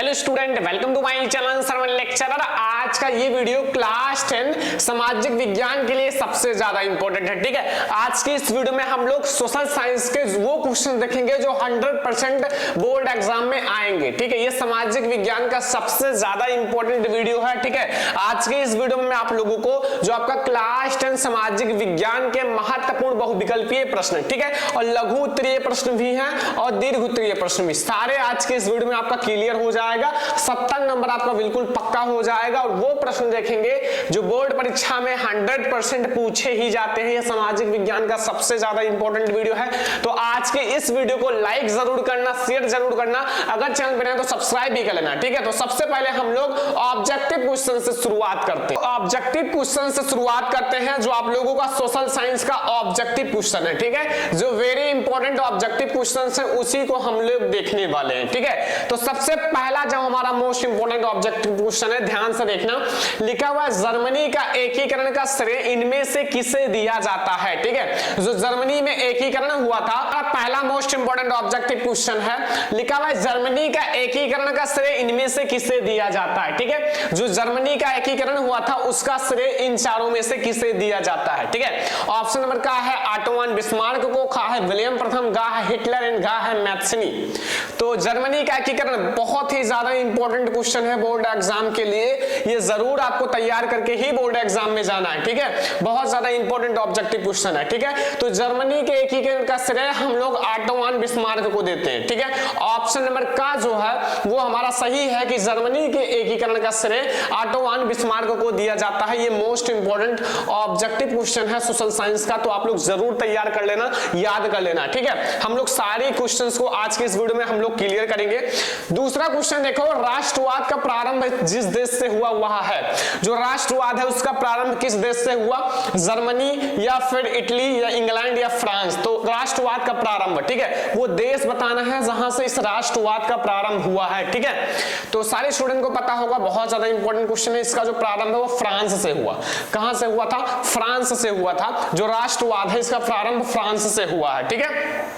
Hello student, welcome to my channel Saravan lecturer. आज का ये वीडियो क्लास 10 सामाजिक विज्ञान के लिए सबसे ज्यादा इंपॉर्टेंट है। ठीक है, आज की इस वीडियो में हम लोग सोशल साइंस के वो क्वेश्चन देखेंगे जो 100% बोर्ड एग्जाम में आएंगे। ठीक है, ये सामाजिक विज्ञान का सबसे ज्यादा इंपॉर्टेंट वीडियो है। ठीक है, आज के इस वीडियो में मैं आप लोगों को जो आपका क्लास 10 सामाजिक विज्ञान के महत्वपूर्ण बहुविकल्पीय प्रश्न, ठीक है, और लघु उत्तरीय प्रश्न भी हैं और दीर्घ उत्तरीय प्रश्न भी, सारे आज के इस वीडियो में आपका क्लियर हो जाएगा। 70 नंबर आपका बिल्कुल पक्का हो जाएगा। और वो प्रश्न देखेंगे जो बोर्ड परीक्षा में 100% पूछे ही जाते हैं। यह सामाजिक विज्ञान का सबसे ज्यादा इंपॉर्टेंट वीडियो है। तो आज के इस वीडियो को लाइक जरूर करना, शेयर जरूर करना, अगर चैनल पर नए तो सब्सक्राइब भी कर लेना। ठीक है, तो सबसे पहले हम लोग ऑब्जेक्टिव क्वेश्चन से शुरुआत करते हैं। ऑब्जेक्टिव क्वेश्चन से शुरुआत करते हैं जो आप लोगों का सोशल साइंस का ऑब्जेक्टिव क्वेश्चन है। ठीक है, जो वेरी इंपॉर्टेंट ऑब्जेक्टिव क्वेश्चन है उसी को हम लोग देखने वाले हैं। ठीक है, तो सबसे पहला जो हमारा मोस्ट इंपोर्टेंट ऑब्जेक्टिव क्वेश्चन है, ध्यान से देखना, लिखा हुआ है जर्मनी का एकीकरण का श्रेय इनमें से किसे दिया जाता है। ठीक है, जो जर्मनी में एकीकरण हुआ था, पहला मोस्ट इंपोर्टेंट ऑब्जेक्टिव क्वेश्चन है, लिखा हुआ है जर्मनी का एकीकरण का श्रेय इनमें से किसे दिया जाता है। ठीक है, जो जर्मनी का एकीकरण हुआ था उसका श्रेय इन चारों में से किसे दिया जाता है। ठीक है, ऑप्शन नंबर का है ऑटोवन बिस्मार्क को, खा है विलियम प्रथम, गा है हिटलर एंड गा है मैथ्सनी। तो जर्मनी का एकीकरण बहुत ही ज्यादा इंपॉर्टेंट क्वेश्चन है बोर्ड एग्जाम के लिए। ये जरूर आपको तैयार करके ही बोर्ड एग्जाम में जाना है। ठीक है, बहुत ज्यादा इंपॉर्टेंट ऑब्जेक्टिव क्वेश्चन है। ठीक है, तो जर्मनी के एकीकरण का श्रेय हम लोग ऑटोवन बिस्मार्क को देते हैं। ठीक है, ऑप्शन नंबर का जो है वो हमारा सही है कि जर्मनी के एकीकरण का श्रेय ऑटोवन बिस्मार्क को दिया जाता है। ये मोस्ट इंपॉर्टेंट ऑब्जेक्टिव क्वेश्चन है सोशल साइंस का, तो आप लोग जरूर तैयार कर लेना, याद कर लेना। ठीक है, हम लोग सारे क्वेश्चंस को आज के इस वीडियो में हम लोग क्लियर करेंगे। दूसरा क्वेश्चन देखो, राष्ट्रवाद का प्रारंभ जिस देश से हुआ वह है, जो राष्ट्रवाद है उसका प्रारंभ किस देश से हुआ, जर्मनी या फिर इटली या इंग्लैंड या फ्रांस। तो राष्ट्रवाद का प्रारंभ, ठीक है, वो देश बताना है जहां से इस राष्ट्रवाद का प्रारंभ हुआ है। ठीक है, तो सारे स्टूडेंट को पता होगा, बहुत ज्यादा इंपॉर्टेंट क्वेश्चन है। इसका जो प्रारंभ है वो फ्रांस से हुआ। कहां से हुआ था? फ्रांस से हुआ था। जो राष्ट्रवाद है इसका प्रारंभ फ्रांस से हुआ है। ठीक है,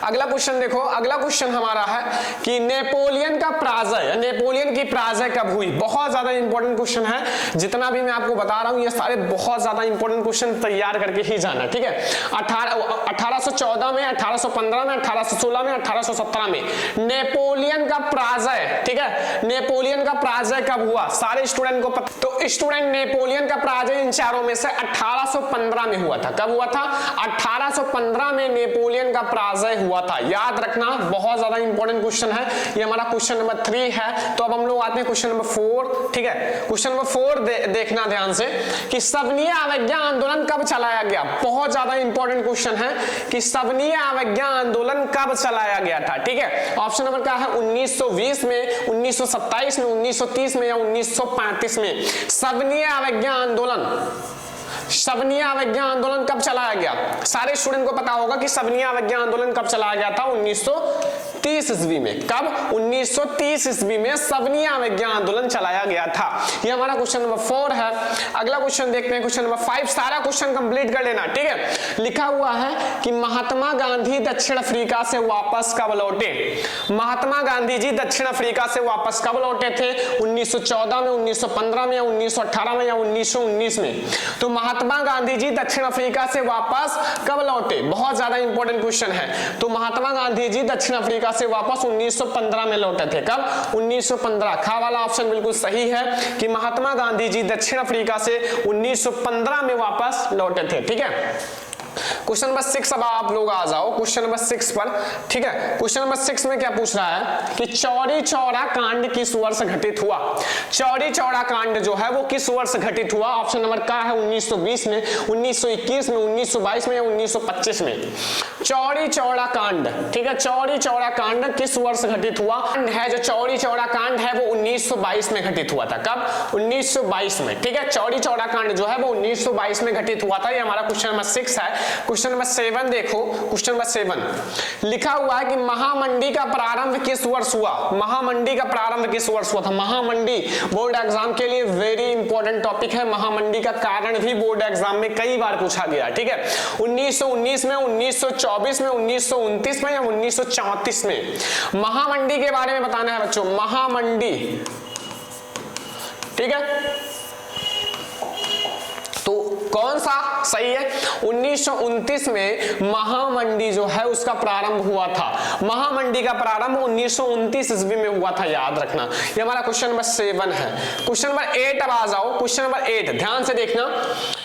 अगला क्वेश्चन देखो, अगला क्वेश्चन हमारा है कि नेपोलियन का पराजय, नेपोलियन की पराजय कब हुई। बहुत ज्यादा इंपॉर्टेंट क्वेश्चन है, जितना भी मैं आपको बता रहा हूं ये सारे बहुत ज्यादा इंपॉर्टेंट क्वेश्चन तैयार करके ही जाना। ठीक है, 1814 में, 1815 में, 1816 में, 1817 में नेपोलियन का पराजय। ठीक है, नेपोलियन का पराजय कब हुआ, सारे स्टूडेंट को पता। तो स्टूडेंट नेपोलियन का पराजय इन चारों में से 1815 में हुआ था। कब हुआ था? 1815 में नेपोलियन का पराजय हुआ था। याद रखना, बहुत ज्यादा इंपॉर्टेंट क्वेश्चन है। ये हमारा क्वेश्चन नंबर 3 है। तो अब हम लोग आते हैं क्वेश्चन नंबर 4। ठीक है, क्वेश्चन नंबर 4 देखना ध्यान से कि सविनय अवज्ञा आंदोलन कब चलाया गया। बहुत ज्यादा इंपॉर्टेंट क्वेश्चन है कि सविनय अवज्ञा आंदोलन कब चलाया गया था। ठीक है, ऑप्शन नंबर का है 1920 में, 1927 में, 1930 में या 1935 में। सविनय अवज्ञा आंदोलन, सविनय अवज्ञा आंदोलन कब चलाया गया? सारे स्टूडेंट को पता होगा कि सविनय अवज्ञा आंदोलन कब चलाया गया था? 1930 ईस्वी में। कब? 1930 ईस्वी में सविनय अवज्ञा आंदोलन चलाया गया था। ये हमारा क्वेश्चन नंबर 4 है। अगला क्वेश्चन देखते हैं, क्वेश्चन नंबर 5। सारा क्वेश्चन कंप्लीट कर लेना। ठीक है, लिखा हुआ है कि महात्मा गांधी दक्षिण अफ्रीका से वापस कब लौटे। महात्मा गांधी जी दक्षिण अफ्रीका से वापस कब लौटे थे? 1914 में, 1915 में या 1918 में या 1919 में। तो महात्मा गांधी जी दक्षिण अफ्रीका से वापस कब लौटे? बहुत ज्यादा इंपॉर्टेंट क्वेश्चन है। तो महात्मा गांधी जी दक्षिण अफ्रीका से वापस 1915 में लौटे थे। कब? 1915। खा वाला ऑप्शन बिल्कुल सही है कि महात्मा गांधी जी दक्षिण अफ्रीका से 1915 में वापस लौटे थे। ठीक है, क्वेश्चन नंबर 6 अब आप लोग आ जाओ क्वेश्चन नंबर 6 पर। ठीक है, क्वेश्चन नंबर 6 में क्या पूछ रहा है कि चौरी चौरा कांड किस वर्ष घटित हुआ। चौरी चौरा कांड जो है वो किस वर्ष घटित हुआ? ऑप्शन नंबर का है 1920 में, 1921 में, 1922 में या 1925 में। चौरी चौरा कांड, ठीक है, चौरी चौरा कांड किस वर्ष घटित हुआ है? जो चौरी चौरा कांड है वो 1922 में घटित हुआ था। कब? 1922 में। ठीक है, चौरी चौरा कांड जो है वो 1922 में घटित हुआ था। ये हमारा क्वेश्चन नंबर 6 है। क्वेश्चन नंबर 7 देखो, क्वेश्चन नंबर 7 लिखा हुआ है कि महामंडी का प्रारंभ किस वर्ष हुआ? महामंडी का प्रारंभ किस वर्ष हुआ था? महामंडी बोर्ड एग्जाम के लिए वेरी इंपॉर्टेंट टॉपिक है। महामंडी का कारण भी बोर्ड एग्जाम में कई बार पूछा गया, ठीक है। 1919 में, 1924 में, 1929 में या 1934 में? महामंडी के बारे में बताना है बच्चों, महामंडी, ठीक है। तो कौन सा सही है? 1929 में महामंडी जो है उसका प्रारंभ हुआ था। महामंडी का प्रारंभ 1929 ईस्वी में हुआ था, याद रखना। ये हमारा क्वेश्चन नंबर 7 है। क्वेश्चन नंबर 8 अब आ जाओ। क्वेश्चन नंबर 8 ध्यान से देखना,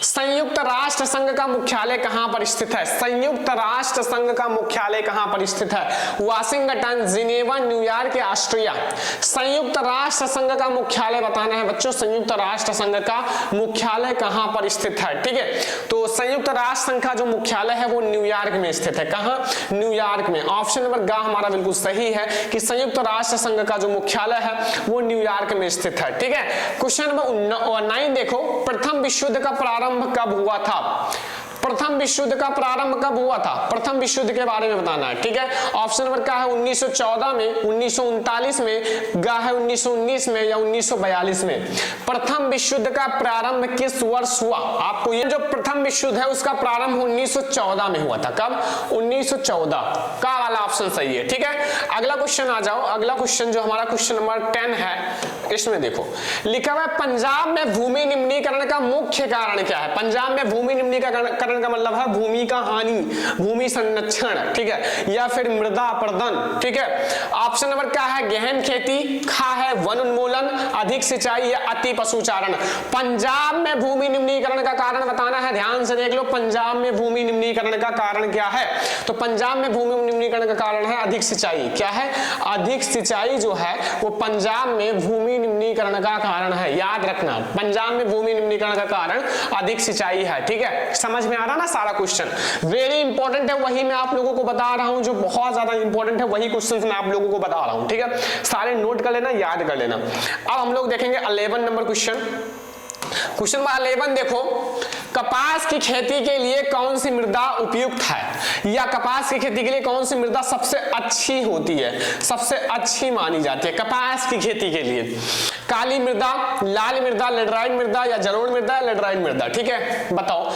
संयुक्त राष्ट्र संघ का मुख्यालय कहां पर स्थित है? संयुक्त राष्ट्र संघ का मुख्यालय कहां पर स्थित है? वाशिंगटन, जिनेवा, न्यूयॉर्क या ऑस्ट्रिया? संयुक्त राष्ट्र संघ का मुख्यालय बताना है बच्चों। संयुक्त राष्ट्र संघ का मुख्यालय कहां पर स्थित है, ठीक है। तो संयुक्त राष्ट्र संघ का जो मुख्यालय है वो न्यूयॉर्क में स्थित है। कहां? न्यूयॉर्क में। ऑप्शन नंबर ग हमारा बिल्कुल सही है कि संयुक्त राष्ट्र संघ का जो मुख्यालय है वो न्यूयॉर्क में स्थित है, ठीक है। क्वेश्चन नंबर 9 देखो, प्रथम विश्व युद्ध का प्रारंभ कब हुआ था? प्रथम विश्व युद्ध का प्रारंभ कब हुआ था? प्रथम विश्व युद्ध के बारे में बताना है, ठीक है। ऑप्शन नंबर का है 1914 में, 1939 में, गा है 1919 में या 1942 में? प्रथम विश्व युद्ध का प्रारंभ किस वर्ष हुआ? आपको ये जो प्रथम विश्व युद्ध है उसका प्रारंभ 1914 में हुआ था। कब? 1914 का वाला ऑप्शन सही है, ठीक है। अगला क्वेश्चन आ जाओ। अगला क्वेश्चन जो हमारा क्वेश्चन नंबर 10 है, इसमें देखो लिखा हुआ है पंजाब में भूमि निम्नीकरण का मुख्य कारण क्या है? पंजाब में भूमि निम्नीकरण का मतलब है भूमि का हानि, भूमि संरक्षण, ठीक है, या फिर मृदा अपरदन, ठीक है। ऑप्शन नंबर क्या है? गहन खेती, खा है वन उन्मूलन, अधिक सिंचाई या अति पशुचारण? पंजाब में भूमि निम्नीकरण का कारण बताना है। ध्यान से देख लो, पंजाब में भूमि निम्नीकरण का कारण क्या है? तो पंजाब में भूमि निम्नीकरण का कारण है अधिक सिंचाई। क्या है? अधिक सिंचाई जो है वो पंजाब में भूमि निम्नीकरण का कारण है, याद रखना। पंजाब में भूमि निम्नीकरण का कारण अधिक सिंचाई है, ठीक है। समझ में आ रहा ना सारा क्वेश्चन? वेरी इंपॉर्टेंट है, वही मैं आप लोगों को बता रहा हूं, जो बहुत ज्यादा इंपॉर्टेंट है वही क्वेश्चन मैं आप लोगों को बता रहा हूं, ठीक है। सारे नोट कर लेना, याद कर लेना। अब हम लोग देखेंगे 11 नंबर क्वेश्चन। क्वेश्चन नंबर 11 देखो, कपास की खेती के लिए कौन सी मृदा उपयुक्त है, या कपास की खेती के लिए कौन सी मृदा सबसे अच्छी होती है, सबसे अच्छी मानी जाती है कपास की खेती के लिए? काली मृदा, लाल मृदा, लेटराइट मृदा या जलोढ़ मृदा, लेटराइट मृदा, ठीक है। बताओ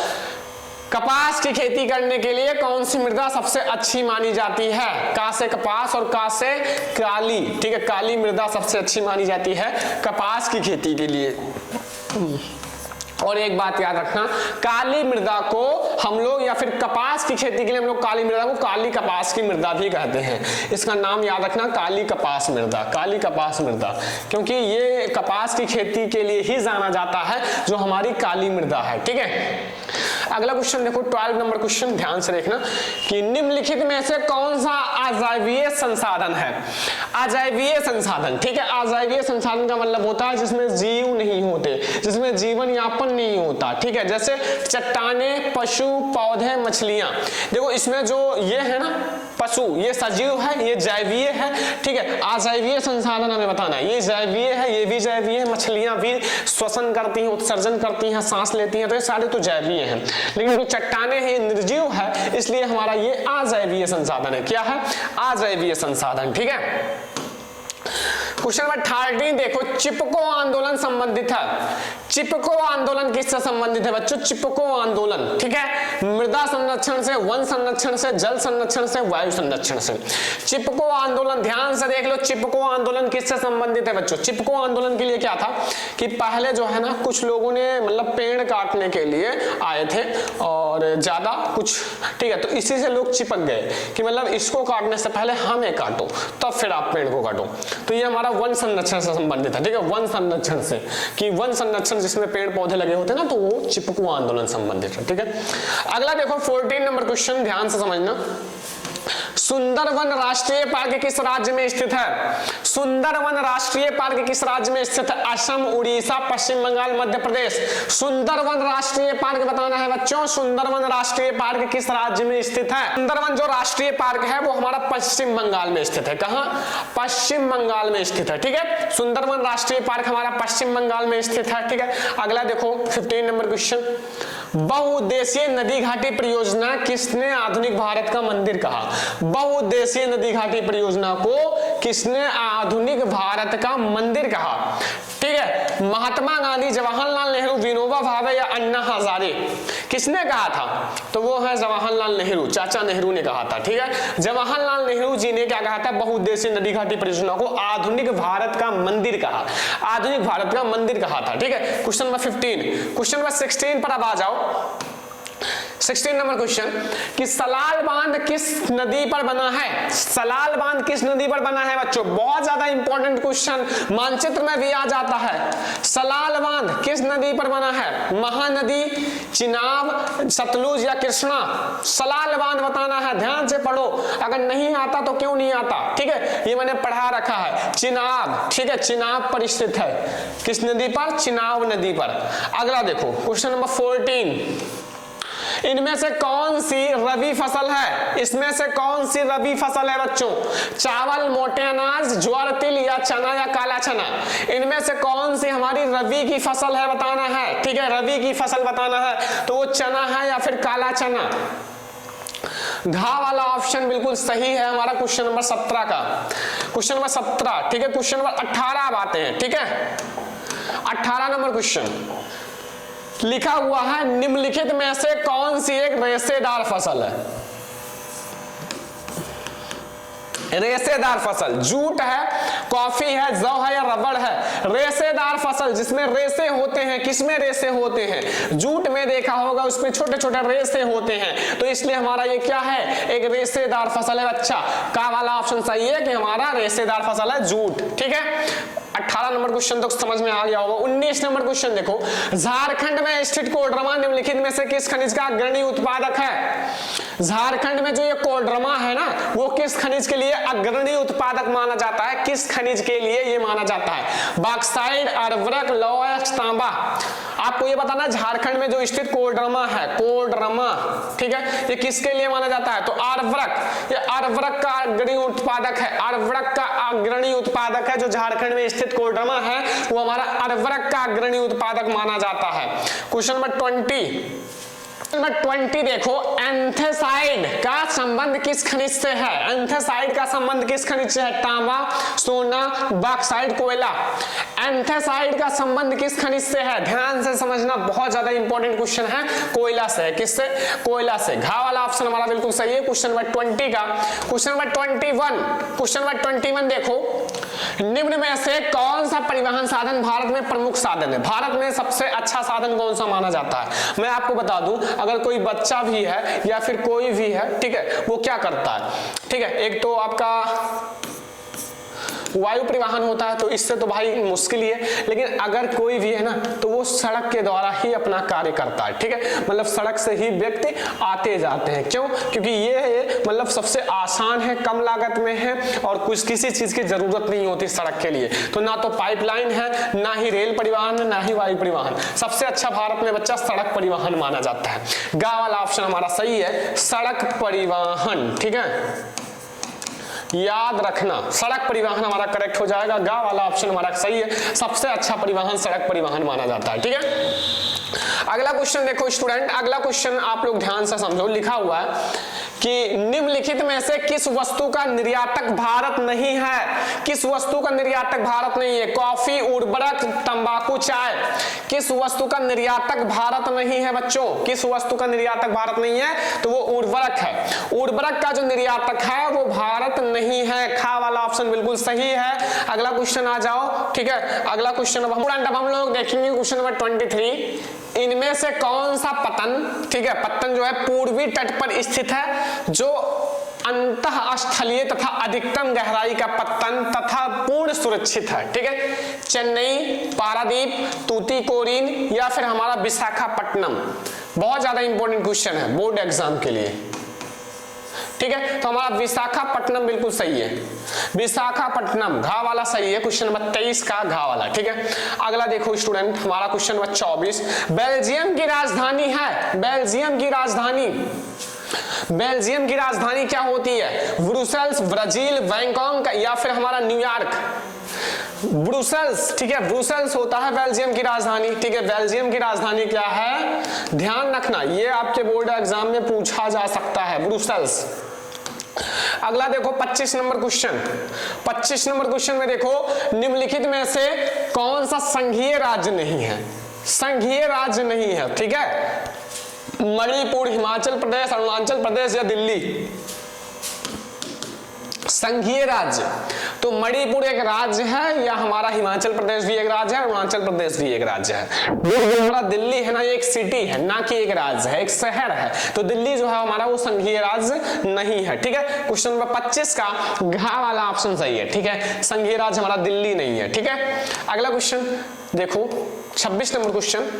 कपास की खेती करने के लिए कौन सी मृदा सबसे अच्छी मानी जाती है? का से कपास और का से काली, ठीक है। काली मृदा सबसे अच्छी मानी जाती है कपास की खेती के लिए। और एक बात याद रखना, काली मृदा को हम लोग, या फिर कपास की खेती के लिए हम लोग काली मृदा को काली कपास की मृदा भी कहते हैं। इसका नाम याद रखना, काली कपास मृदा, काली कपास मृदा, क्योंकि ये कपास की खेती के लिए ही जाना जाता है जो हमारी काली मृदा है, ठीक है। अगला क्वेश्चन देखो 12 नंबर क्वेश्चन, ध्यान से देखना कि निम्नलिखित में से कौन सा अजैवीय संसाधन है? अजैवीय संसाधन, ठीक है। अजैवीय संसाधन का मतलब होता है जिसमें जीव नहीं होते, जिसमें जीवन यापन नहीं होता, ठीक है। जैसे चट्टाने, पशु, पौधे, मछलियां। देखो इसमें जो ये है ना पशु, ये सजीव है, ये जैवीय है, ठीक है। अजैवीय संसाधन हमें बताना है, ये जैवीय है, ये भी जैवीय है, मछलियां भी श्वसन करती हैं, उत्सर्जन करती हैं, सांस लेती हैं, तो ये सारे तो जैवीय हैं। लेकिन जो चट्टाने हैं निर्जीव है, इसलिए हमारा ये अजैवीय संसाधन है। क्या है? अजैवीय संसाधन, ठीक है। क्वेश्चन नंबर 13 देखो, चिपको आंदोलन संबंधित है। चिपको आंदोलन किससे संबंधित है बच्चों? चिपको आंदोलन, ठीक है। मृदा संरक्षण से, वन संरक्षण से, जल संरक्षण से, वायु संरक्षण से। चिपको आंदोलन ध्यान से देख लो, चिपको आंदोलन किससे संबंधित है बच्चों? चिपको आंदोलन के लिए क्या था कि पहले जो है ना कुछ लोगों ने मतलब पेड़ काटने के लिए आए थे और ज्यादा कुछ, ठीक है, तो इसी से लोग चिपक गए कि मतलब इसको काटने से पहले हमें काटो तब फिर आप पेड़ को काटो। तो ये हमारा वन संरक्षण से संबंधित है, ठीक है। वन संरक्षण से, कि वन संरक्षण जिसमें पेड़ पौधे लगे होते हैं ना, तो वो चिपको आंदोलन संबंधित है, ठीक है। अगला देखो 14 नंबर क्वेश्चन, ध्यान से समझना। सुंदरवन राष्ट्रीय पार्क किस राज्य में स्थित है? सुंदरवन राष्ट्रीय पार्क किस राज्य में स्थित है? असम, उड़ीसा, पश्चिम बंगाल, मध्य प्रदेश। सुंदरवन राष्ट्रीय पार्क बताना है बच्चों। सुंदरवन राष्ट्रीय पार्क किस राज्य में स्थित है? सुंदरवन जो राष्ट्रीय पार्क है वो हमारा पश्चिम बंगाल में स्थित है। कहां? पश्चिम बंगाल में स्थित है, ठीक है। सुंदरवन राष्ट्रीय पार्क हमारा पश्चिम बंगाल में स्थित है, ठीक है। अगला देखो 15 नंबर क्वेश्चन, बहुउद्देशीय नदी घाटी परियोजना किसने आधुनिक भारत का मंदिर कहा? बहुउद्देशीय नदी घाटी परियोजना को किसने आधुनिक भारत का मंदिर कहा? ठीक है, महात्मा गांधी, जवाहरलाल नेहरू, विनोबा भावे या अन्ना हजारे? किसने कहा था? तो वो है जवाहरलाल नेहरू, चाचा नेहरू ने कहा था। ठीक है, जवाहरलाल नेहरू जी ने क्या कहा था? बहुउद्देशीय नदी घाटी परियोजना को आधुनिक भारत का मंदिर कहा, आधुनिक भारत का मंदिर कहा था। ठीक है, क्वेश्चन नंबर 15। क्वेश्चन नंबर 16 पर अब आ जाओ। 16 नंबर क्वेश्चन कि सलाल बांध किस नदी पर बना है? सलाल बांध किस नदी पर बना है बच्चों? बहुत ज्यादा इंपॉर्टेंट क्वेश्चन, मानचित्र में भी आ जाता है। सलाल बांध किस नदी पर बना है? महानदी, चिनाब, सतलुज या कृष्णा? सलाल बांध बताना है, ध्यान से पढ़ो, अगर नहीं आता तो क्यों नहीं आता। ठीक है, ये मैंने पढ़ा रखा है। चिनाब, ठीक है, चिनाब पर स्थित है। किस नदी पर? चिनाब नदी पर। अगला देखो क्वेश्चन नंबर 14। इनमें से कौन सी रबी फसल है? इसमें से कौन सी रबी फसल है बच्चों? चावल, मोटे अनाज, ज्वार, तिल या चना या काला चना? इनमें से कौन सी हमारी रबी की फसल है बताना है। ठीक है, रबी की फसल बताना है, तो वो चना है या फिर काला चना? घा वाला ऑप्शन बिल्कुल सही है हमारा क्वेश्चन नंबर 17 का। Question number 17। ठीक है, क्वेश्चन नंबर 18 अब आते हैं। ठीक है, 18 नंबर क्वेश्चन लिखा हुआ है, निम्नलिखित में से कौन सी एक रेशेदार फसल है? रेशेदार फसल, जूट है, कॉफी है, जौ है या रबड़ है? रेशेदार फसल जिसमें रेशे होते हैं। किसमें रेशे होते हैं? जूट में देखा होगा, उसमें छोटे छोटे रेशे होते हैं, तो इसलिए हमारा ये क्या है? एक रेशेदार फसल है बच्चा। का वाला ऑप्शन सही है कि हमारा रेशेदार फसल है जूट। ठीक है, 18 नंबर क्वेश्चन तो समझ में आ गया होगा। 19 नंबर क्वेश्चन देखो, झारखंड में स्थित कोडरमा निम्नलिखित में से किस खनिज का अग्रणी उत्पादक है? झारखंड में जो ये कोडरमा है ना, वो किस खनिज के लिए अग्रणी उत्पादक माना जाता है? किस खनिज के लिए ये माना जाता है? बॉक्साइट, अर्वरक, लौह, तांबा? आपको ये बताना, झारखंड में जो स्थित कोडरमा है, कोडरमा, ठीक है, ये किसके लिए माना जाता है? तो अर्वरक, ये अर्वरक का अग्रणी उत्पादक है। अर्वरक का अग्रणी उत्पादक है जो झारखंड में स्थित कोडरमा है, वो हमारा अर्वरक का अग्रणी उत्पादक माना जाता है। Question number 20। नंबर 20 देखो, एंथेसाइड का संबंध किस खनिज से है? एंथेसाइड का संबंध किस खनिज से है? तांबा, सोना, बॉक्साइट, कोयला? एंथेसाइड का संबंध किस खनिज से है? ध्यान से समझना, बहुत ज्यादा इंपॉर्टेंट क्वेश्चन है। कोयला से है। किससे? कोयला से। घा वाला ऑप्शन हमारा बिल्कुल सही है क्वेश्चन नंबर 20 का। Question number 21। क्वेश्चन नंबर 21 देखो, निम्न में से कौन सा परिवहन साधन भारत में प्रमुख साधन है? भारत में सबसे अच्छा साधन कौन सा माना जाता है? मैं आपको बता दूं, अगर कोई बच्चा भी है या फिर कोई भी है, ठीक है, वो क्या करता है? ठीक है, एक तो आपका वायु परिवहन होता है, तो इससे तो भाई मुश्किल ही है, लेकिन अगर कोई भी है ना, तो वो सड़क के द्वारा ही अपना कार्य करता है। ठीक है, मतलब सड़क से ही व्यक्ति आते जाते हैं। क्यों? क्योंकि ये मतलब सबसे आसान है, कम लागत में है और कुछ किसी चीज की जरूरत नहीं होती सड़क के लिए। तो ना तो पाइपलाइन है, ना ही रेल परिवहन है, ना ही वायु परिवहन। सबसे अच्छा भारत में बच्चा सड़क परिवहन माना जाता है। गा वाला ऑप्शन हमारा सही है, सड़क परिवहन। ठीक है, याद रखना, सड़क परिवहन हमारा करेक्ट हो जाएगा। गा वाला ऑप्शन हमारा सही है, सबसे अच्छा परिवहन सड़क परिवहन माना जाता है। ठीक है, अगला क्वेश्चन देखो स्टूडेंट, अगला क्वेश्चन आप लोग ध्यान से समझो। लिखा हुआ है कि निम्नलिखित में से किस वस्तु का निर्यातक भारत नहीं है? किस वस्तु का निर्यातक भारत नहीं है? कॉफी, उर्वरक, तंबाकू, चाय? किस वस्तु का निर्यातक भारत नहीं है बच्चों? किस वस्तु का निर्यातक भारत नहीं है? तो वो उर्वरक है। उर्वरक का जो निर्यातक है वो भारत नहीं है। खा वाला ऑप्शन बिल्कुल सही है। अगला क्वेश्चन आ जाओ। ठीक है, अगला क्वेश्चन अब हम लोग देखेंगे क्वेश्चन नंबर 23। इनमें से कौन सा पतन, ठीक है, पत्तन जो है पूर्वी तट पर स्थित है, जो अंतः स्थलीय तथा अधिकतम गहराई का पत्तन तथा पूर्ण सुरक्षित है? ठीक है, चेन्नई, पारादीप, तूतीकोरिन या फिर हमारा विशाखापट्टनम? बहुत ज्यादा इंपॉर्टेंट क्वेश्चन है बोर्ड एग्जाम के लिए। ठीक है, तो हमारा विशाखापट्टनम बिल्कुल सही है। विशाखापट्टनम, घा वाला सही है, क्वेश्चन नंबर 23 का घा वाला। ठीक है, अगला देखो स्टूडेंट, हमारा क्वेश्चन नंबर 24। बेल्जियम की राजधानी है, बेल्जियम की राजधानी, बेल्जियम की राजधानी क्या होती है? ब्रुसेल्स, ब्राजील, बैंकॉक या फिर हमारा न्यूयॉर्क? ब्रुसेल्स, ठीक है, ब्रुसेल्स होता है बेल्जियम की राजधानी, ठीक है, बेल्जियम की राजधानी क्या है, ध्यान रखना, ये आपके बोर्ड एग्जाम में पूछा जा सकता है, ब्रुसेल्स। अगला देखो 25 नंबर क्वेश्चन। 25 नंबर क्वेश्चन में देखो, निम्नलिखित में से कौन सा संघीय राज्य नहीं है, संघीय राज्य नहीं है, ठीक है, मणिपुर, हिमाचल प्रदेश, अरुणाचल प्रदेश या दिल्ली। संघीय राज्य, तो मणिपुर एक राज्य है या हमारा हिमाचल प्रदेश भी एक राज्य है, अरुणाचल प्रदेश भी एक राज्य है। हमारा दिल्ली है ना, ये एक सिटी है ना कि एक राज्य है, एक शहर है, तो दिल्ली जो है हमारा वो संघीय राज्य नहीं है, ठीक है। क्वेश्चन नंबर 25 का घ वाला ऑप्शन सही है, ठीक है, संघीय राज्य हमारा दिल्ली नहीं है, ठीक है। अगला क्वेश्चन देखो 26 नंबर क्वेश्चन,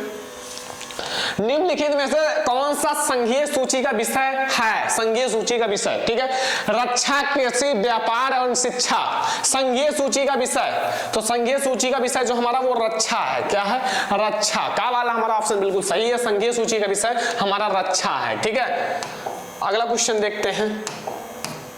निम्नलिखित में से कौन सा संघीय सूची का विषय है, संघीय सूची का विषय, ठीक है, रक्षा, कृषि, व्यापार और शिक्षा, संघीय सूची का विषय, तो संघीय सूची का विषय जो हमारा वो रक्षा है, क्या है, रक्षा, का वाला हमारा ऑप्शन बिल्कुल सही है, संघीय सूची का विषय हमारा रक्षा है, ठीक है। अगला क्वेश्चन देखते हैं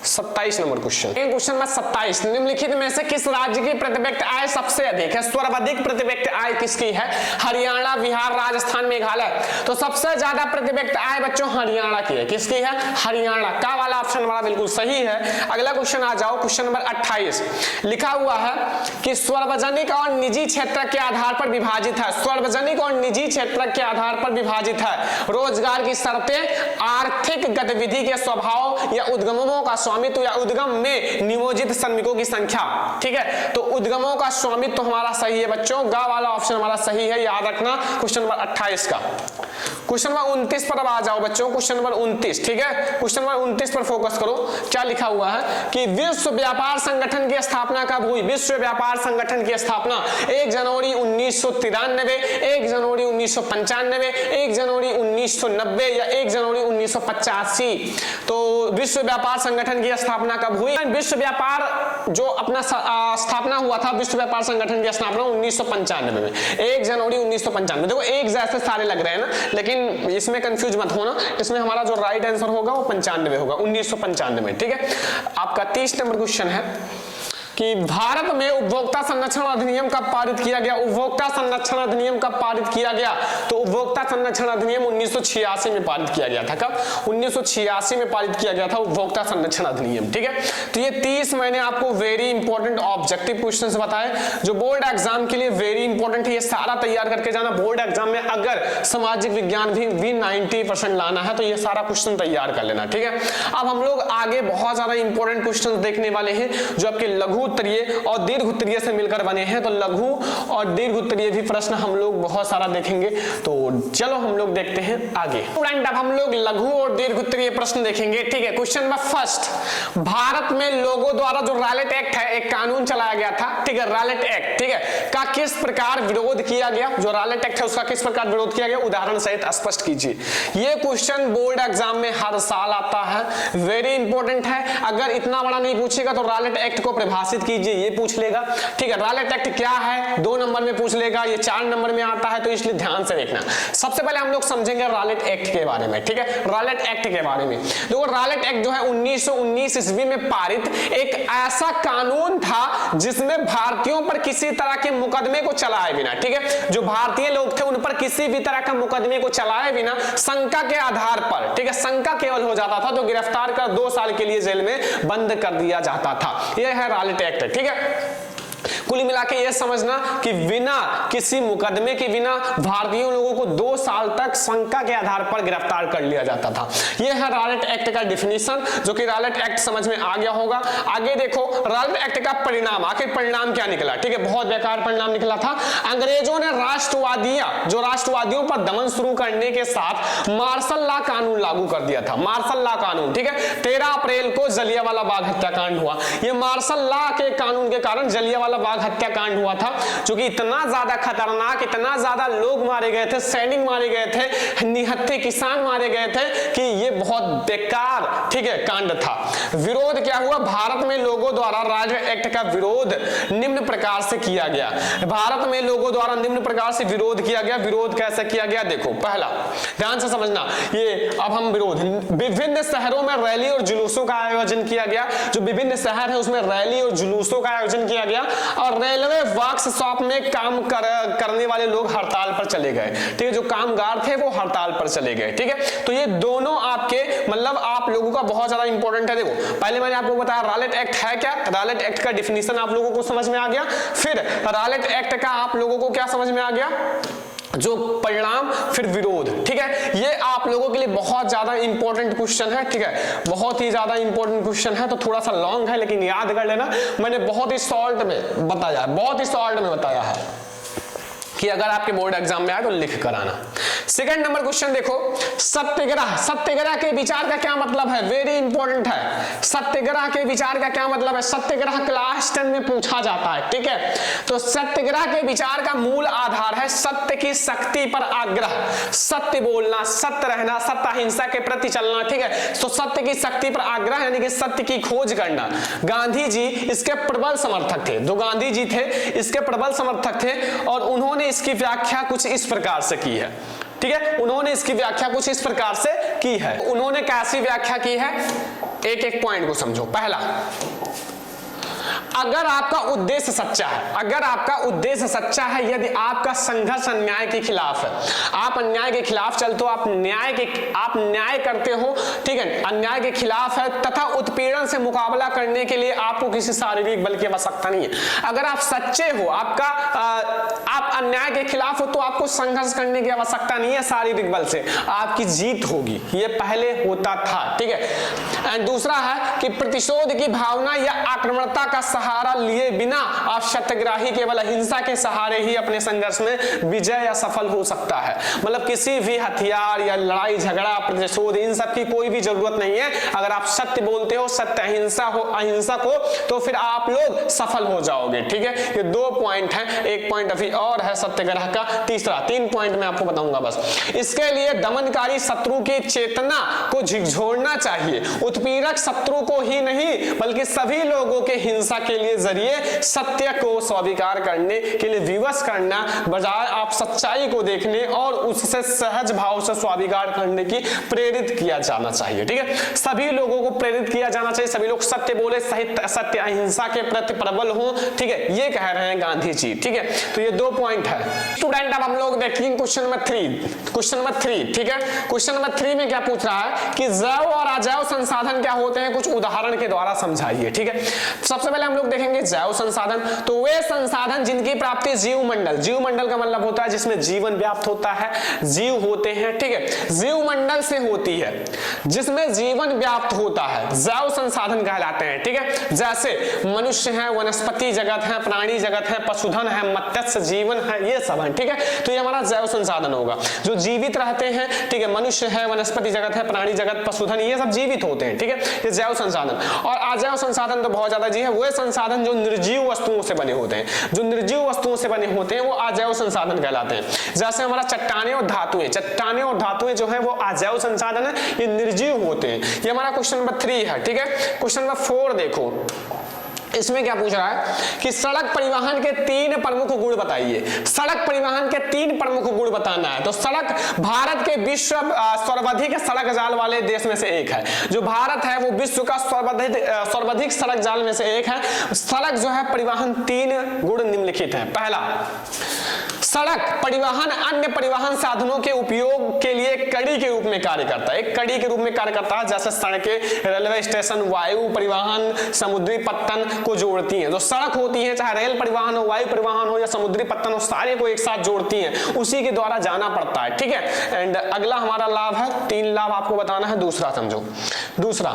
27 नंबर क्वेश्चन। क्वेश्चन नंबर 27, निम्नलिखित में से किस राज्य की प्रत्यक्ष आय सबसे अधिक है, सर्वाधिक प्रत्यक्ष आय किसकी है, हरियाणा, बिहार, राजस्थान, मेघालय, तो सबसे ज्यादा प्रत्यक्ष आय बच्चों हरियाणा की है, किसकी है, हरियाणा, का वाला ऑप्शन हमारा बिल्कुल सही है। अगला क्वेश्चन आ जाओ, क्वेश्चन नंबर 28, लिखा हुआ है कि सार्वजनिक और निजी क्षेत्र के आधार पर विभाजित है, सार्वजनिक और निजी क्षेत्र के आधार पर विभाजित है, रोजगार की शर्तें, आर्थिक गतिविधि के स्वभाव या उद्गमों का स्वामित्व या उद्गम में नियोजित श्रमिकों की संख्या, ठीक है, तो उद्गमों का स्वामित्व हमारा सही है बच्चों, गा वाला ऑप्शन हमारा सही है, याद रखना। क्वेश्चन नंबर 28 का क्वेश्चन नंबर 29 पर अब आ जाओ बच्चों, क्वेश्चन नंबर 29, ठीक है, क्वेश्चन नंबर 29 पर फोकस करो। क्या लिखा हुआ है कि विश्व व्यापार संगठन की स्थापना कब हुई, विश्व व्यापार संगठन की स्थापना 1 जनवरी 1993, 1 जनवरी 1995, 1 जनवरी 1990 या 1 जनवरी 1985, तो विश्व व्यापार संगठन की स्थापना कब हुई, विश्व व्यापार जो अपना स्थापना हुआ था, विश्व व्यापार संगठन की स्थापना 1995 में, 1 जनवरी 1995। देखो एक जैसे सारे लग रहे हैं ना, लेकिन इसमें कंफ्यूज मत होना, इसमें हमारा जो राइट आंसर होगा वो 95 होगा, 1995, ठीक है। आपका 30 नंबर क्वेश्चन है कि भारत में उपभोक्ता संरक्षण अधिनियम कब पारित किया गया, उपभोक्ता संरक्षण अधिनियम कब पारित किया गया, तो उपभोक्ता संरक्षण अधिनियम 1986 में पारित किया गया था, कब, 1986 में पारित किया गया था उपभोक्ता संरक्षण अधिनियम, ठीक है। तो ये 30 मैंने आपको वेरी इंपॉर्टेंट ऑब्जेक्टिव क्वेश्चंस बताए जो बोर्ड एग्जाम के लिए वेरी इंपॉर्टेंट है, ये सारा तैयार करके जाना। बोर्ड एग्जाम में अगर सामाजिक विज्ञान भी 90% लाना है तो ये सारा क्वेश्चन तैयार कर लेना, ठीक है। अब हम लोग आगे बहुत ज्यादा इंपॉर्टेंट क्वेश्चन देखने वाले हैं जो आपके लघु उत्तरीय और दीर्घ उत्तरीय से मिलकर बने हैं, तो लघु और दीर्घ उत्तरीय भी प्रश्न हम लोग बहुत सारा देखेंगे, तो चलो हम लोग देखते हैं आगे। स्टूडेंट अब हम लोग लघु और दीर्घ उत्तरीय प्रश्न देखेंगे, ठीक है। क्वेश्चन नंबर फर्स्ट, भारत में लोगों द्वारा जो रॉलेट एक्ट है, एक कानून चलाया गया था, ठीक है, रॉलेट एक्ट, ठीक है, का किस प्रकार विरोध किया गया, जो रॉलेट एक्ट है उसका किस प्रकार विरोध किया गया, उदाहरण सहित स्पष्ट कीजिए। ये क्वेश्चन बोर्ड एग्जाम में हर साल आता है, वेरी इंपॉर्टेंट है। अगर इतना बड़ा नहीं पूछेगा तो रॉलेट एक्ट को परिभाषित कीजिए, ये पूछ लेगा, ठीक है। रॉलेट एक्ट क्या है 2 नंबर में पूछ लेगा, ये 4 नंबर में आता है, तो इसलिए ध्यान से देखना। सबसे पहले हम लोग समझेंगे रॉलेट एक्ट के बारे में, ठीक है, रॉलेट एक्ट के बारे में। देखो रॉलेट एक्ट जो है 1919 ईस्वी में पारित एक ऐसा कानून था जिसमें भारतीयों पर किसी तरह के मुकदमे को चलाए बिना, ठीक है, जो भारतीय लोग थे उन पर किसी भी तरह का मुकदमे को चलाए बिना शंका के आधार पर, ठीक है, शंका केवल हो जाता था तो गिरफ्तार कर 2 साल के लिए जेल में बंद कर दिया जाता था। यह है रॉलेट एक्ट, ठीक है। कुल मिला के ये समझना कि बिना किसी मुकदमे के बिना भारतीय लोगों को 2 साल तक शंका के आधार पर गिरफ्तार कर लिया जाता था। यह है रॉलेट एक्ट का डिफिनीशन, जो कि रॉलेट एक्ट समझ में आ गया होगा। आगे देखो रॉलेट एक्ट का परिणाम, आखिर परिणाम क्या निकला, ठीक है, बहुत बेकार परिणाम निकला था। अंग्रेजों ने राष्ट्रवादियों पर दमन शुरू करने के साथ मार्शल लॉ कानून लागू कर दिया था, मार्शल लॉ कानून, ठीक है। 13 अप्रैल को जलियांवाला बाग हत्याकांड हुआ। यह मार्शल लॉ के कानून के कारण जलियांवाला बाग हत्याकांड हुआ था, जो कि इतना ज्यादा खतरनाक, इतना ज्यादा लोग मारे गए थे, सैनिक मारे गए थे, निहत्थे किसान मारे गए थे कि ये बहुत बेकार, ठीक है, कांड था। विरोध क्या हुआ, भारत में लोगों द्वारा रॉलेट एक्ट का विरोध निम्न प्रकार से किया गया। भारत में लोगों द्वारा निम्न प्रकार से विरोध किया गया। विरोध कैसे किया गया, देखो पहला ध्यान से समझना, ये अब हम विरोध, विभिन्न शहरों में रैली और जुलूसों का आयोजन किया गया। जो विभिन्न शहर है उसमें रैली और जुलूसों का आयोजन किया गया। और रेलवे वर्कशॉप में काम करने वाले लोग हड़ताल पर चले गए। ठीक है, जो कामगार थे वो हड़ताल पर चले गए। ठीक है, तो ये दोनों आपके मतलब आप लोगों का बहुत ज्यादा इंपॉर्टेंट है। देखो पहले मैंने आपको बताया रॉलेट एक्ट है क्या, रॉलेट एक्ट का डिफिनीशन आप लोगों को समझ में आ गया। फिर रॉलेट एक्ट का आप लोगों को क्या समझ में आ गया, जो परिणाम फिर विरोध। ठीक है, ये आप लोगों के लिए बहुत ज्यादा इंपॉर्टेंट क्वेश्चन है। ठीक है, बहुत ही ज्यादा इंपॉर्टेंट क्वेश्चन है, तो थोड़ा सा लॉन्ग है लेकिन याद कर लेना, मैंने बहुत ही शॉर्ट में बताया, बहुत ही शॉर्ट में बताया है कि अगर आपके बोर्ड एग्जाम में आए तो लिख कर आना। सेकंड नंबर क्वेश्चन देखो, सत्याग्रह, सत्याग्रह के विचार का क्या मतलब है, वेरी इंपॉर्टेंट है। सत्याग्रह के विचार का क्या मतलब है, सत्याग्रह क्लास 10 में पूछा जाता है। ठीक है, तो सत्याग्रह के विचार का मूल आधार है सत्य की शक्ति पर आग्रह, सत्य बोलना, सत्य रहना, सत्य अहिंसा के प्रति चलना। ठीक है, तो सत्य की शक्ति पर आग्रह यानी कि सत्य की खोज करना। गांधी जी इसके प्रबल समर्थक थे, जो गांधी जी थे इसके प्रबल समर्थक थे, और उन्होंने इसकी व्याख्या कुछ इस प्रकार से की है। ठीक है, उन्होंने इसकी व्याख्या कुछ इस प्रकार से की है। उन्होंने कैसी व्याख्या की है, एक एक पॉइंट को समझो। पहला, अगर आपका उद्देश्य सच्चा है, अगर आपका उद्देश्य सच्चा है, यदि आपका संघर्ष अन्याय के खिलाफ है, आप अन्याय के खिलाफ चलते हो, आप न्याय करते हो। ठीक है, अन्याय के खिलाफ है तथा उत्पीड़न से मुकाबला करने के लिए आपको किसी शारीरिक बल की आवश्यकता नहीं है। अगर आप सच्चे हो, आप अन्याय के खिलाफ हो, तो आपको संघर्ष करने की आवश्यकता नहीं है शारीरिक बल से, आपकी जीत होगी। ये पहले होता था। ठीक है, एंड दूसरा है कि प्रतिशोध की भावना या आक्रमणता का सहारा लिए बिना आप सत्याग्रही केवल अहिंसा के सहारे ही अपने संघर्ष में विजय या सफल हो सकता है। मतलब किसी भी हथियार या लड़ाई झगड़ा प्रतिशोध इन सब की कोई भी जरूरत नहीं है। अगर आप सत्य बोलते हो, सत्य अहिंसक हो, तो फिर आप लोग सफल हो जाओगे। ठीक है, ये दो पॉइंट हैं, एक पॉइंट अभी और है सत्याग्रह का, तीसरा, तीन पॉइंट मैं आपको बताऊंगा बस। इसके लिए दमनकारी शत्रु की चेतना को झिकझोरना चाहिए, उत्पीड़क शत्रु को ही नहीं बल्कि सभी लोगों के हिंसा के लिए जरिए सत्य को स्वीकार करने के लिए विवश करना, बजाय आप सच्चाई को देखने और उससे सहज भाव से स्वीकार करने की प्रेरित किया जाना चाहिए। ठीक है, सभी लोगों को प्रेरित किया जाना चाहिए, सभी लोग सत्य बोले, सत्य अहिंसा के प्रति प्रबल हो। ठीक है, ये कह रहे हैं गांधी जी। ठीक है, तो ये दो पॉइंट है स्टूडेंट। अब हम लोग देखेंगे क्वेश्चन नंबर 3। क्वेश्चन नंबर 3, ठीक है, क्वेश्चन नंबर 3 में क्या पूछ रहा है कि जैव और अजैव संसाधन क्या होते हैं, कुछ उदाहरण के द्वारा समझाइए। ठीक है, सबसे पहले हम लोग देखेंगे जैव संसाधन। तो वे संसाधन जिनकी प्राप्ति जीव मंडल का मतलब होता है जिसमें जीवन व्याप्त होता है, जीव होते हैं। ठीक है, जीव मंडल से होती है, जिसमें जीवन व्याप्त होता है, जैव संसाधन कहलाते हैं। ठीक है, जैसे मनुष्य है, वनस्पति जगत है, प्राणी जगत है, पशुधन है, मत्स्य जीवन है, ये सब है। ठीक है, तो ये हमारा जैव संसाधन होगा, जो जीवित रहते हैं। ठीक है, मनुष्य है, वनस्पति जगत है, प्राणी जगत, पशुधन, ये सब जीवित होते हैं। ठीक है, ये जैव संसाधन। और अजैव संसाधन तो बहुत ज्यादा जी है, वो संसाधन जो निर्जीव वस्तुओं से बने होते हैं, जो निर्जीव वस्तुओं से बने होते हैं वो अजैव संसाधन कहलाते हैं। जैसे हमारा चट्टानें और धातुएं जो है वो अजैव संसाधन है, ये निर्जीव होते हैं। ये हमारा क्वेश्चन नंबर 3 है। ठीक है, क्वेश्चन नंबर 4 देखो, इसमें क्या पूछ रहा है कि सड़क परिवहन के 3 प्रमुख गुण बताइए। सड़क परिवहन के 3 प्रमुख गुण बताना है। तो सड़क भारत के विश्व सर्वाधिक सड़क जाल वाले देश में से एक है। जो भारत है वो विश्व का सर्वाधिक सड़क जाल में से एक है। सड़क जो है परिवहन 3 गुण निम्नलिखित है। पहला, सड़क परिवहन अन्य परिवहन साधनों के उपयोग के लिए कड़ी के रूप में कार्य करता है, एक कड़ी के रूप में कार्य करता है। जैसे सड़कें रेलवे स्टेशन, वायु परिवहन, समुद्री पत्तन को जोड़ती हैं। जो सड़क होती है, चाहे रेल परिवहन हो, वायु परिवहन हो या समुद्री पत्तन हो, सारे को एक साथ जोड़ती हैं, उसी के द्वारा जाना पड़ता है। ठीक है, एंड अगला हमारा लाभ है, 3 लाभ आपको बताना है। दूसरा समझो, दूसरा,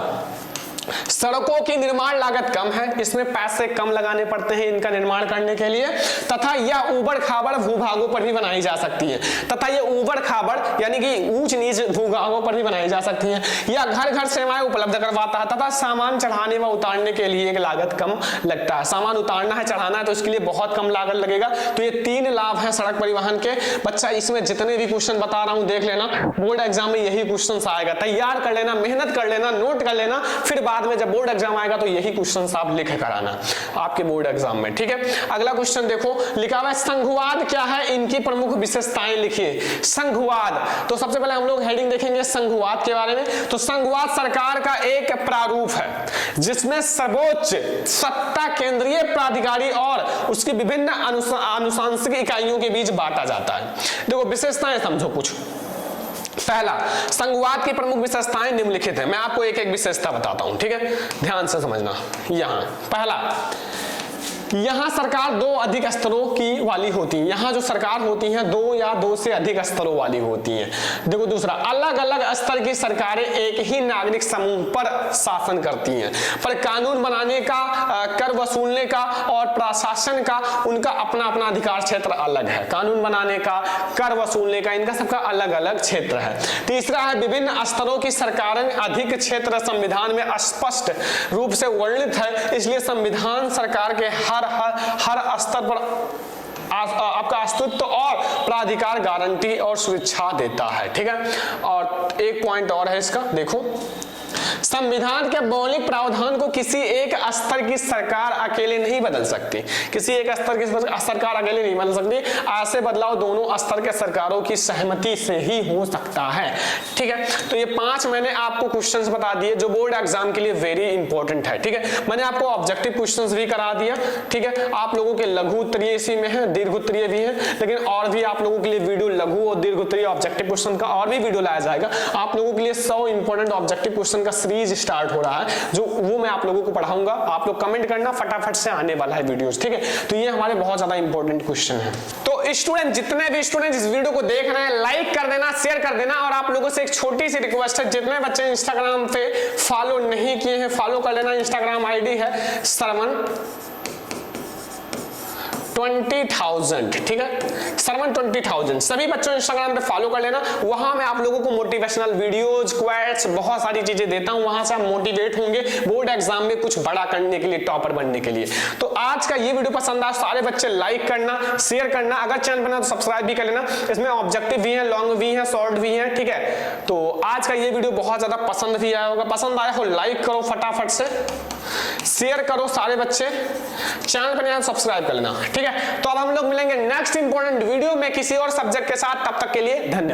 सड़कों की निर्माण लागत कम है, इसमें पैसे कम लगाने पड़ते हैं इनका निर्माण करने के लिए, तथा यह ऊबड़ खाबड़ भूभागों पर भी बनाई जा सकती है, तथा ये ऊबड़ खाबड़ यानी कि ऊंच नीच भूभागों पर भी बनाई जा सकती है। यह घर घर सेवाएं उपलब्ध करवाता है, तथा सामान चढ़ाने व उतारने के लिए एक लागत कम लगता है। सामान उतारना है, चढ़ाना है, तो इसके लिए बहुत कम लागत लगेगा। तो ये 3 लाभ है सड़क परिवहन के। बच्चा इसमें जितने भी क्वेश्चन बता रहा हूं देख लेना, बोर्ड एग्जाम में यही क्वेश्चन आएगा, तैयार कर लेना, मेहनत कर लेना, नोट कर लेना, फिर बाद बाद में जब बोर्ड एग्जाम आएगा तो यही क्वेश्चन आप लिख कर आना आपके बोर्ड एग्जाम में, ठीक है। अगला क्वेश्चन देखो, लिखा हुआ है संघवाद क्या है, इनकी प्रमुख विशेषताएं लिखिए। संघवाद, तो सबसे पहले हम लोग हेडिंग देखेंगे संघवाद के बारे में। तो संघवाद सरकार का एक प्रारूप है जिसमें सर्वोच्च सत्ता केंद्रीय प्राधिकारी और उसकी विभिन्न अनुशासनिक इकाइयों के बीच बांटा जाता है। देखो विशेषताएं समझो कुछ। पहला, संघवाद की प्रमुख विशेषताएं निम्नलिखित है। मैं आपको एक एक विशेषता बताता हूं, ठीक है, ध्यान से समझना। यहां पहला, यहां सरकार दो अधिक स्तरों की वाली होती है। यहां जो सरकार होती है दो या दो से अधिक स्तरों वाली होती है। देखो दूसरा, अलग अलग स्तर की सरकारें एक ही नागरिक समूह पर शासन करती हैं, पर कानून बनाने का, कर वसूलने का और प्रशासन का उनका अपना अपना अधिकार क्षेत्र अलग है। कानून बनाने का, कर वसूलने का, इनका सबका अलग अलग क्षेत्र है। तीसरा है, विभिन्न स्तरों की सरकारें अधिक क्षेत्र संविधान में स्पष्ट रूप से वर्णित है, इसलिए संविधान सरकार के हर स्तर पर आपका अस्तित्व और प्राधिकार गारंटी और सुरक्षा देता है, ठीक है। और एक पॉइंट और है इसका, देखो, संविधान के मौलिक प्रावधान को किसी एक स्तर की सरकार अकेले नहीं बदल सकती। किसी एक स्तर की सरकार अकेले नहीं बदल सकती। ऐसे बदलाव दोनों स्तर के सरकारों की सहमति से ही हो सकता है, ठीक है। तो ये 5 मैंने आपको क्वेश्चंस बता दिए जो बोर्ड एग्जाम के लिए वेरी इंपॉर्टेंट है, ठीक है। मैंने आपको ऑब्जेक्टिव क्वेश्चंस भी करा दिया, ठीक है। आप लोगों के लघु उत्तरीय इसी में है, दीर्घ उत्तरीय भी है, लेकिन और भी आप लोगों के लिए वीडियो लघु और दीर्घ उत्तरीय ऑब्जेक्टिव क्वेश्चन का और भी वीडियो लाया जाएगा। आप लोगों के लिए 100 इंपॉर्टेंट ऑब्जेक्टिव क्वेश्चन का सीरीज स्टार्ट हो रहा है, जो वो मैं आप लोगों को पढ़ाऊंगा। आप लोग कमेंट करना, फटाफट से आने वाला है वीडियोस, ठीक है। तो ये हमारे बहुत ज्यादा इंपॉर्टेंट क्वेश्चन है। तो स्टूडेंट, जितने भी स्टूडेंट इस वीडियो को देख रहे हैं, लाइक कर देना, शेयर कर देना। और आप लोगों से एक छोटी सी रिक्वेस्ट है, जितने बच्चे इंस्टाग्राम पे फॉलो नहीं किए हैं फॉलो कर लेना। इंस्टाग्राम आईडी है सरवन 20,000, ठीक है, सरवन 20,000। सभी बच्चों इंस्टाग्राम पे फॉलो कर लेना। वहां मैं आप लोगों को मोटिवेशनल वीडियोस, क्वेट्स, बहुत सारी चीजें देता हूं। वहां से आप मोटिवेट होंगे बोर्ड एग्जाम में कुछ बड़ा करने के लिए, टॉपर बनने के लिए। तो आज का ये वीडियो पसंद आया, सारे बच्चे लाइक करना, शेयर करना। अगर चैनल बना तो सब्सक्राइब भी कर लेना। इसमें ऑब्जेक्टिव भी है, लॉन्ग भी है, शॉर्ट भी है, ठीक है। तो आज का ये वीडियो बहुत ज्यादा पसंद भी आया होगा। पसंद आया हो लाइक करो फटाफट से, शेयर करो सारे बच्चे, चैनल पर नया सब्सक्राइब कर लेना, ठीक है। तो अब हम लोग मिलेंगे नेक्स्ट इंपॉर्टेंट वीडियो में किसी और सब्जेक्ट के साथ। तब तक के लिए धन्यवाद।